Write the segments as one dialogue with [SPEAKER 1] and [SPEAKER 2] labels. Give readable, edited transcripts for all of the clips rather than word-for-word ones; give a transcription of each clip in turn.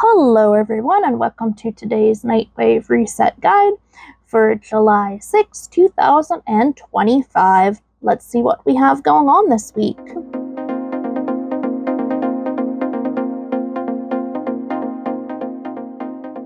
[SPEAKER 1] Hello everyone and welcome to today's Nightwave Reset Guide for July 6, 2025. Let's see what we have going on this week.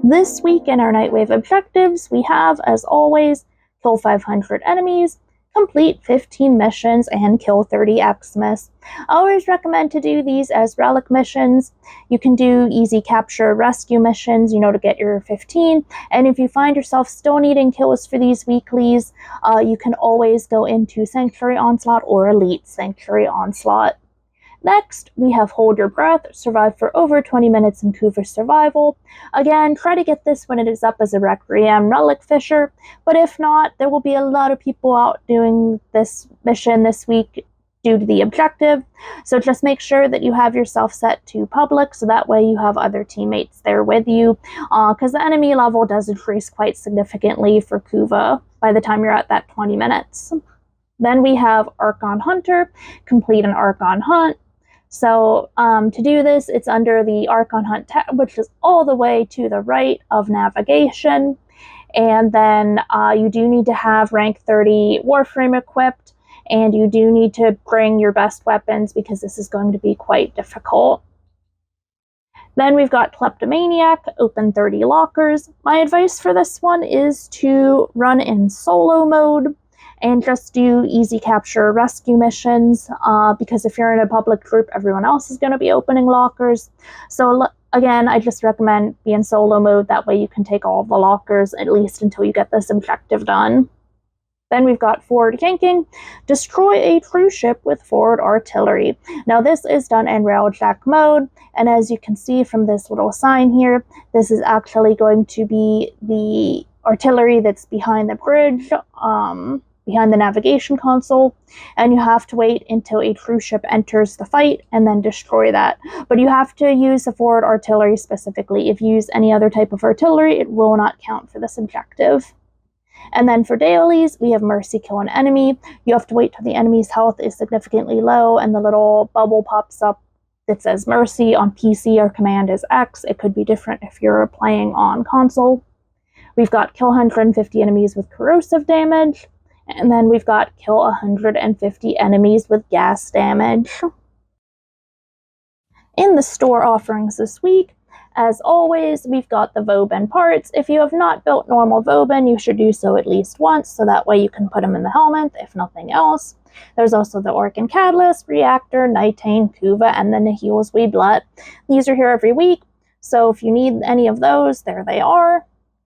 [SPEAKER 1] This week in our Nightwave objectives, we have, as always, kill 500 enemies, complete 15 missions, and kill 30 Xmas. I always recommend to do these as relic missions. You can do easy capture rescue missions, to get your 15. And if you find yourself still needing kills for these weeklies, you can always go into Sanctuary Onslaught or Elite Sanctuary Onslaught. Next, we have Hold Your Breath, survive for over 20 minutes in Kuva Survival. Again, try to get this when it is up as a Requiem Relic Fisher, but if not, there will be a lot of people out doing this mission this week due to the objective, so just make sure that you have yourself set to public, so that way you have other teammates there with you, because the enemy level does increase quite significantly for Kuva by the time you're at that 20 minutes. Then we have Archon Hunter, complete an Archon Hunt. So to do this, it's under the Archon Hunt tab, which is all the way to the right of navigation. And then you do need to have rank 30 Warframe equipped, and you do need to bring your best weapons because this is going to be quite difficult. Then we've got Kleptomaniac, open 30 lockers. My advice for this one is to run in solo mode and just do easy capture rescue missions, because if you're in a public group, everyone else is going to be opening lockers. So again, I just recommend be in solo mode, that way you can take all the lockers, at least until you get this objective done. Then we've got Forward Yanking, destroy a cruise ship with forward artillery. Now this is done in railjack mode, and as you can see from this little sign here, this is actually going to be the artillery that's behind the bridge, behind the navigation console, and you have to wait until a cruise ship enters the fight and then destroy that. But you have to use the forward artillery specifically. If you use any other type of artillery, it will not count for this objective. And then for dailies, we have Mercy Kill an Enemy. You have to wait till the enemy's health is significantly low and the little bubble pops up that says Mercy. On PC, our command is X. It could be different if you're playing on console. We've got kill 150 enemies with corrosive damage. And then we've got kill 150 enemies with gas damage. In the store offerings this week, as always, we've got the Vauban parts. If you have not built normal Vauban, you should do so at least once, so that way you can put them in the helmet, if nothing else. There's also the Orkan Catalyst, Reactor, Nitane, Kuva, and the Nihil's Weeblut. These are here every week, so if you need any of those, there they are.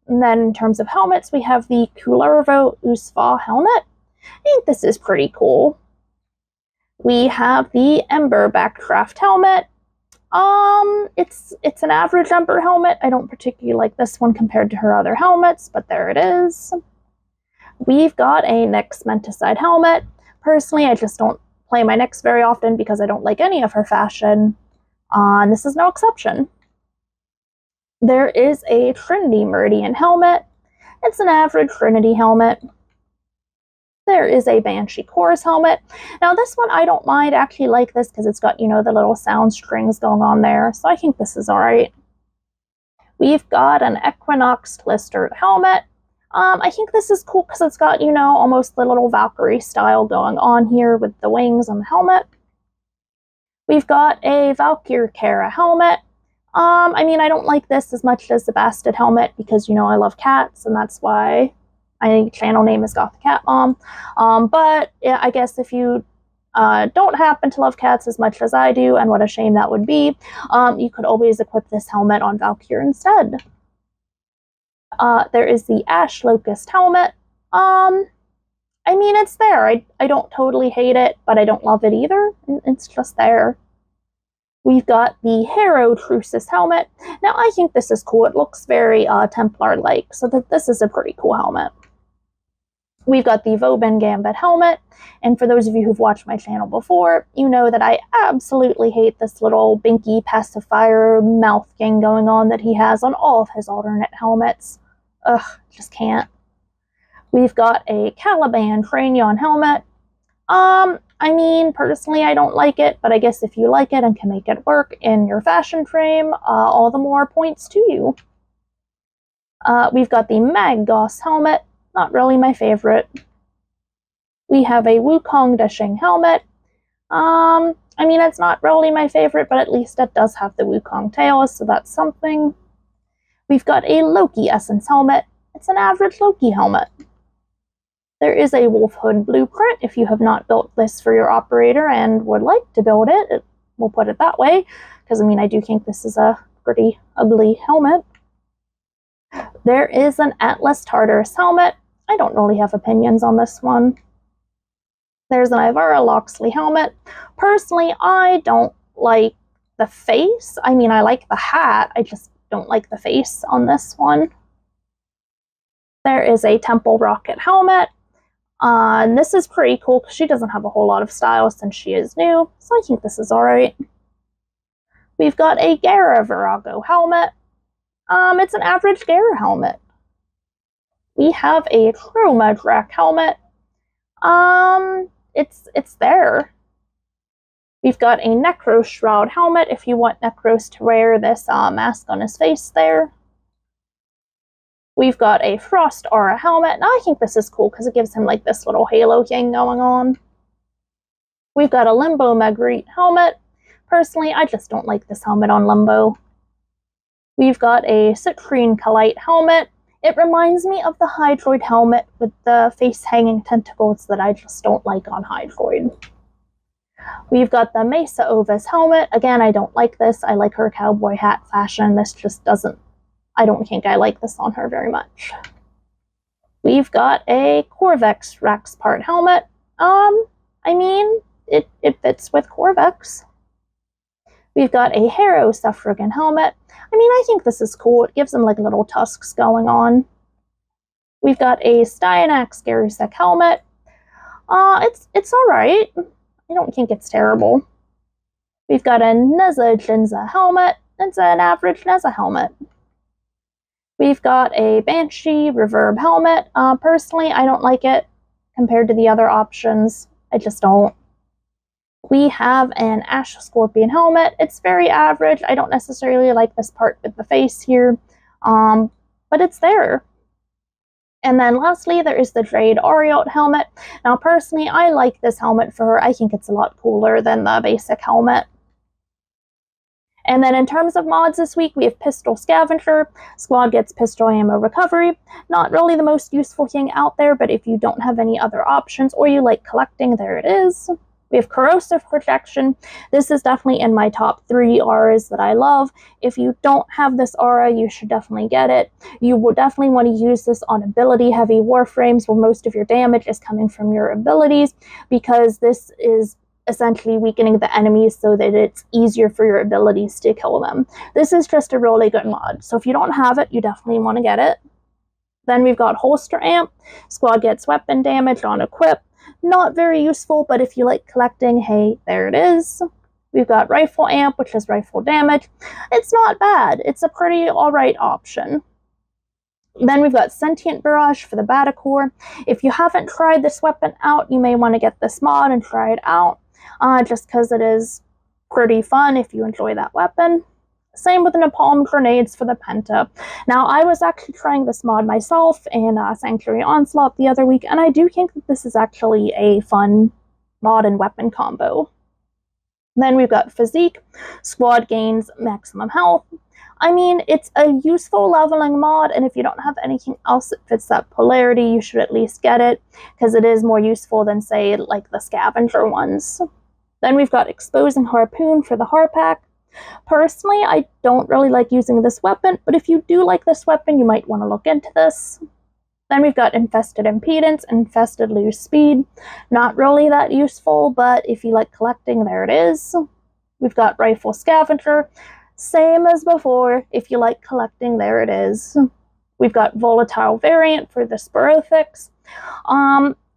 [SPEAKER 1] And then in terms of helmets, we have the Kullervo Usva helmet. I think this is pretty cool. We have the Ember Backdraft helmet. It's an average Ember helmet. I don't particularly like this one compared to her other helmets, but there it is. We've got a Nyx Menticide helmet. Personally, I just don't play my Nyx very often because I don't like any of her fashion. And this is no exception. There is a Trinity Meridian helmet. It's an average Trinity helmet. There is a Banshee Chorus helmet. Now this one I don't mind. I actually like this because it's got, the little sound strings going on there. So I think this is alright. We've got an Equinox Blistered helmet. I think this is cool because it's got, almost the little Valkyrie style going on here with the wings on the helmet. We've got a Valkyrie Kara helmet. I don't like this as much as the Bastard helmet because, I love cats, and that's why my channel name is Got the Cat Mom. But yeah, I guess if you don't happen to love cats as much as I do, and what a shame that would be, you could always equip this helmet on Valkyrie instead. There is the Ash Locust helmet. It's there. I don't totally hate it, but I don't love it either. It's just there. We've got the Harrow Trucis helmet. Now, I think this is cool. It looks very Templar-like, so this is a pretty cool helmet. We've got the Vauban Gambit helmet, and for those of you who've watched my channel before, you know that I absolutely hate this little binky pacifier mouth thing going on that he has on all of his alternate helmets. Ugh, just can't. We've got a Caliban Cranion helmet. I mean, personally, I don't like it, but I guess if you like it and can make it work in your fashion frame, all the more points to you. We've got the Mag-Goss helmet, not really my favorite. We have a Wukong Dashing helmet. I mean, it's not really my favorite, but at least it does have the Wukong tails, so that's something. We've got a Loki Essence helmet. It's an average Loki helmet. There is a Wolf Hood blueprint if you have not built this for your operator and would like to build it. We'll put it that way, because I mean, I do think this is a pretty ugly helmet. There is an Atlas Tartarus helmet. I don't really have opinions on this one. There's an Ivara Loxley helmet. Personally, I don't like the face. I mean, I like the hat. I just don't like the face on this one. There is a Temple Rocket helmet. And this is pretty cool because she doesn't have a whole lot of style since she is new. So I think this is alright. We've got a Gara Virago helmet. It's an average Gara helmet. We have a Chroma Drac helmet. It's there. We've got a Necro Shroud helmet if you want Necros to wear this mask on his face there. We've got a Frost Aura helmet. Now I think this is cool because it gives him like this little halo thing going on. We've got a Limbo Magritte helmet. Personally, I just don't like this helmet on Limbo. We've got a Citrine Kalite helmet. It reminds me of the Hydroid helmet with the face-hanging tentacles that I just don't like on Hydroid. We've got the Mesa Ovis helmet. Again, I don't like this. I like her cowboy hat fashion. This just doesn't... I don't think I like this on her very much. We've got a Corvex Raxpart helmet. I mean, it fits with Corvex. We've got a Harrow Suffragan helmet. I mean, I think this is cool. It gives them like little tusks going on. We've got a Styanax Garusek helmet. It's alright. I don't think it's terrible. We've got a Neza Jinza helmet. It's an average Neza helmet. We've got a Banshee Reverb helmet. Personally, I don't like it compared to the other options. I just don't. We have an Ash Scorpion helmet. It's very average. I don't necessarily like this part with the face here, but it's there. And then lastly, there is the Jade Ariot helmet. Now, personally, I like this helmet for her. I think it's a lot cooler than the basic helmet. And then in terms of mods this week, we have Pistol Scavenger. Squad gets pistol ammo recovery. Not really the most useful thing out there, but if you don't have any other options or you like collecting, there it is. We have Corrosive Projection. This is definitely in my top 3 auras that I love. If you don't have this aura, you should definitely get it. You will definitely want to use this on ability-heavy warframes where most of your damage is coming from your abilities, because this is essentially weakening the enemies so that it's easier for your abilities to kill them. This is just a really good mod, so if you don't have it, you definitely want to get it. Then we've got Holster Amp. Squad gets weapon damage on equip. Not very useful, but if you like collecting, hey, there it is. We've got Rifle Amp, which is rifle damage. It's not bad. It's a pretty alright option. Then we've got Sentient Barrage for the Batacore. If you haven't tried this weapon out, you may want to get this mod and try it out, just because it is pretty fun if you enjoy that weapon. Same with the Napalm Grenades for the Penta. Now, I was actually trying this mod myself in Sanctuary Onslaught the other week, and I do think that this is actually a fun mod and weapon combo. Then we've got Physique. Squad gains maximum health. I mean, it's a useful leveling mod, and if you don't have anything else that fits that polarity, you should at least get it, because it is more useful than, say, like the Scavenger ones. Then we've got Exposing Harpoon for the Harpack. Personally, I don't really like using this weapon, but if you do like this weapon, you might want to look into this. Then we've got Infested Impedance, Infested Lose Speed. Not really that useful, but if you like collecting, there it is. We've got Rifle Scavenger. Same as before. If you like collecting, there it is. We've got Volatile Variant for the Sporophics.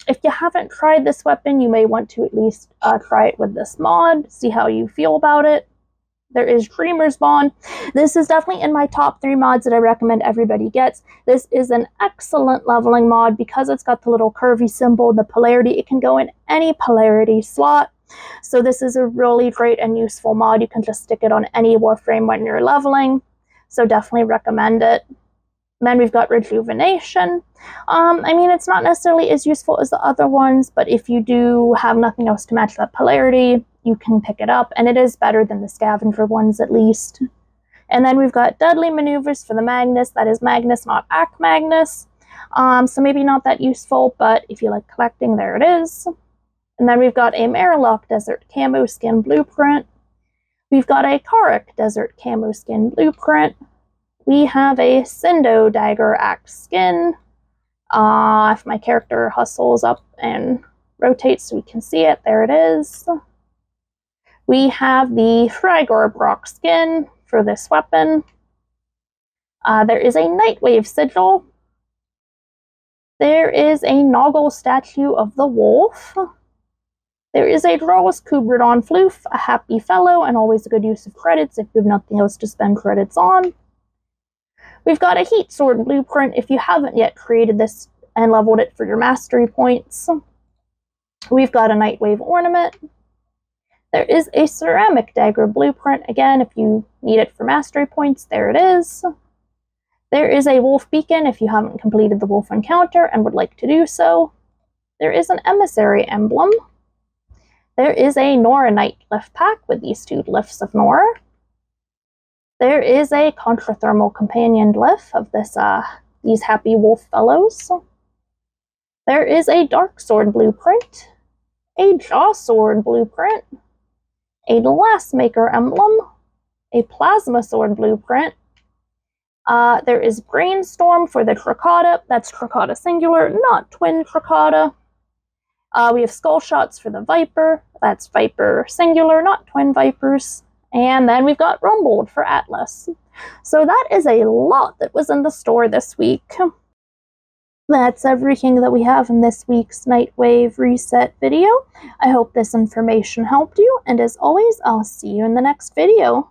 [SPEAKER 1] If you haven't tried this weapon, you may want to at least try it with this mod, see how you feel about it. There is Dreamer's Bond. This is definitely in my top 3 mods that I recommend everybody gets. This is an excellent leveling mod because it's got the little curvy symbol, the polarity. It can go in any polarity slot. So this is a really great and useful mod. You can just stick it on any Warframe when you're leveling. So definitely recommend it. Then we've got Rejuvenation. I mean, it's not necessarily as useful as the other ones, but if you do have nothing else to match that polarity, you can pick it up, and it is better than the Scavenger ones at least. And then we've got Deadly Maneuvers for the Magnus. That is Magnus, not Act Magnus. So maybe not that useful, but if you like collecting, there it is. And then we've got a Marilock Desert Camo Skin Blueprint. We've got a Karik Desert Camo Skin Blueprint. We have a Sindo Dagger Axe Skin. If my character hustles up and rotates so we can see it, there it is. We have the Frygor Brock Skin for this weapon. There is a Nightwave Sigil. There is a Noggle Statue of the Wolf. There is a Draws Kubradon Floof, a happy fellow, and always a good use of credits if you have nothing else to spend credits on. We've got a Heat Sword Blueprint if you haven't yet created this and leveled it for your mastery points. We've got a Nightwave Ornament. There is a Ceramic Dagger Blueprint, again, if you need it for mastery points, there it is. There is a Wolf Beacon if you haven't completed the Wolf Encounter and would like to do so. There is an Emissary Emblem. There is a Nora Knight Glyph Pack with these 2 glyphs of Nora. There is a Contrathermal Companion Glyph of these happy wolf fellows. There is a Dark Sword Blueprint, a Jaw Sword Blueprint, a Glassmaker Emblem, a Plasma Sword Blueprint. There is Brainstorm for the Tricata. That's Tricata singular, not twin Tricata. We have Skull Shots for the Viper. That's Viper singular, not twin Vipers. And then we've got Rumbled for Atlas. So that is a lot that was in the store this week. That's everything that we have in this week's Nightwave Reset video. I hope this information helped you, and as always, I'll see you in the next video.